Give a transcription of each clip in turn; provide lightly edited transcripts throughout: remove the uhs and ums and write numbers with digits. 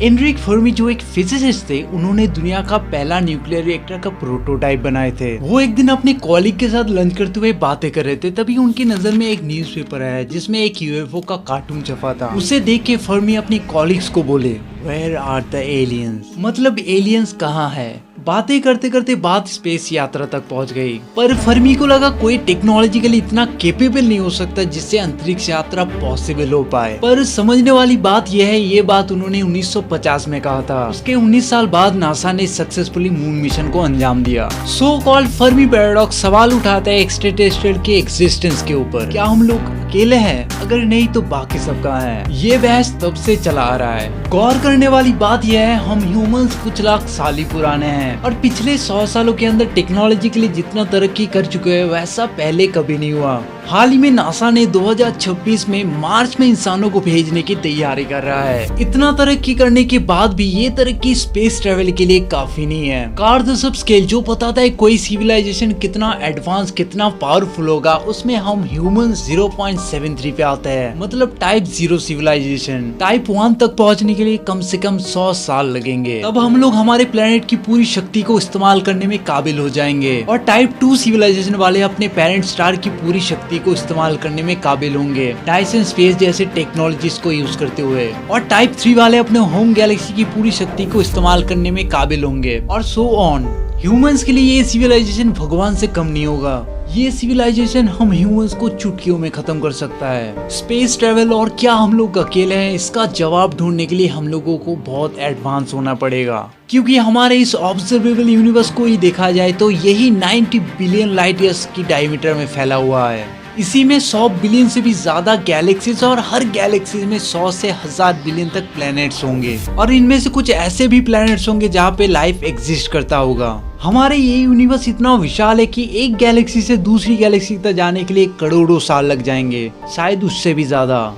Anrich Fermi जो एक physicist थे, उन्होंने दुनिया का पहला न्यूक्लियर रिएक्टर का प्रोटोटाइप बनाए थे। वो एक दिन अपने कॉलीग के साथ लंच करते हुए बातें कर रहे थे, तभी उनकी नजर में एक न्यूज़पेपर आया जिसमें एक यूएफओ का कार्टून छपा था। उसे देख के फर्मी अपनी कॉलीग्स को बोले, वेयर आर द एलियंस, मतलब एलियंस कहाँ है। बातें करते करते बात स्पेस यात्रा तक पहुंच गई, पर फर्मी को लगा कोई टेक्नोलॉजिकली इतना केपेबल नहीं हो सकता जिससे अंतरिक्ष यात्रा पॉसिबल हो पाए। पर समझने वाली बात यह है, ये बात उन्होंने 1950 में कहा था। उसके 19 साल बाद नासा ने सक्सेसफुली मून मिशन को अंजाम दिया। सो कॉल्ड फर्मी पैराडॉक्स सवाल उठाता है एक्सट्राटेरेस्ट्रियल के एग्जिस्टेंस के ऊपर। क्या हम लोग अकेले हैं? अगर नहीं तो बाकी सब कहाँ है? ये बहस तब से चला आ रहा है। गौर करने वाली बात यह है, हम ह्यूमंस कुछ लाख साल ही पुराने हैं और पिछले 100 सालों के अंदर टेक्नोलॉजी के लिए जितना तरक्की कर चुके हैं वैसा पहले कभी नहीं हुआ। हाल ही में नासा ने 2026 में मार्च में इंसानों को भेजने की तैयारी कर रहा है। इतना तरक्की करने के बाद भी ये तरक्की स्पेस ट्रेवल के लिए काफी नहीं है। कार्दसब स्केल जो बताता है कोई सिविलाइजेशन कितना एडवांस कितना पावरफुल होगा, उसमें हम ह्यूमन 0.73 पे आते हैं, मतलब टाइप 0 सिविलाइजेशन। टाइप 1 तक पहुंचने के लिए कम से कम 100 साल लगेंगे। तब हम लोग हमारे प्लेनेट की पूरी शक्ति को इस्तेमाल करने में काबिल हो जाएंगे और टाइप 2 सिविलाइजेशन वाले अपने पेरेंट स्टार की पूरी शक्ति को इस्तेमाल करने में काबिल होंगे, डायसन स्पेस जैसे टेक्नोलॉजीज को यूज करते हुए। और टाइप 3 वाले अपने होम गैलेक्सी की पूरी शक्ति को इस्तेमाल करने में काबिल होंगे, और सो ऑन। ह्यूमंस के लिए ये सिविलाइजेशन भगवान से कम नहीं होगा। ये सिविलाइजेशन हम ह्यूमंस को चुटकियों में खत्म कर सकता है। स्पेस ट्रेवल और क्या हम लोग अकेले हैं, इसका जवाब ढूंढने के लिए हम लोगों को बहुत एडवांस होना पड़ेगा, क्योंकि हमारे इस ऑब्जर्वेबल यूनिवर्स को ही देखा जाए तो यही 90 बिलियन लाइट ईयर्स की डायमीटर में फैला हुआ है। इसी में 100 बिलियन से भी ज्यादा गैलेक्सीज और हर गैलेक्सी में 100 से 1000 बिलियन तक प्लैनेट्स होंगे, और इनमें से कुछ ऐसे भी प्लैनेट्स होंगे जहाँ पे लाइफ एग्जिस्ट करता होगा। हमारे ये यूनिवर्स इतना विशाल है कि एक गैलेक्सी से दूसरी गैलेक्सी तक जाने के लिए करोड़ों साल लग जाएंगे, शायद उससे भी ज्यादा।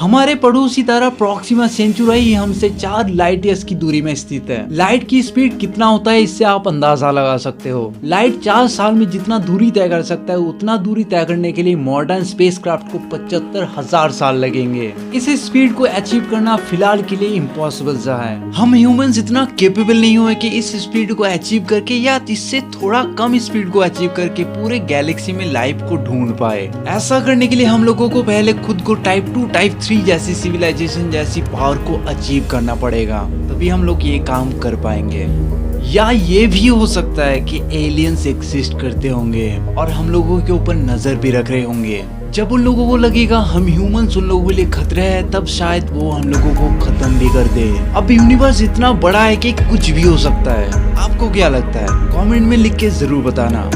हमारे पड़ोसी तारा प्रॉक्सिमा सेंचुराई हमसे 4 लाइट ईयर्स की दूरी में स्थित है। लाइट की स्पीड कितना होता है इससे आप अंदाजा लगा सकते हो। लाइट 4 साल में जितना दूरी तय कर सकता है उतना दूरी तय करने के लिए मॉडर्न स्पेसक्राफ्ट को 75,000 साल लगेंगे। इस स्पीड को अचीव करना फिलहाल के लिए इम्पॉसिबल सा है। हम ह्यूमंस इतना केपेबल नहीं हुए कि इस स्पीड को अचीव करके या इससे थोड़ा कम स्पीड को अचीव करके पूरे गैलेक्सी में लाइफ को ढूंढ पाए। ऐसा करने के लिए हम लोगों को पहले खुद को टाइप 2 टाइप 3 जैसी सिविलाइजेशन जैसी पावर को अचीव करना पड़ेगा, तभी हम लोग ये काम कर पाएंगे। या ये भी हो सकता है कि एलियंस एग्जिस्ट करते होंगे और हम लोगों के ऊपर नजर भी रख रहे होंगे। जब उन लोगों को लगेगा हम ह्यूमंस उन लोगों के लिए खतरे हैं, तब शायद वो हम लोगों को खत्म भी कर दे। अब यूनिवर्स इतना बड़ा है कि कुछ भी हो सकता है। आपको क्या लगता है? कमेंट में लिख के जरूर बताना।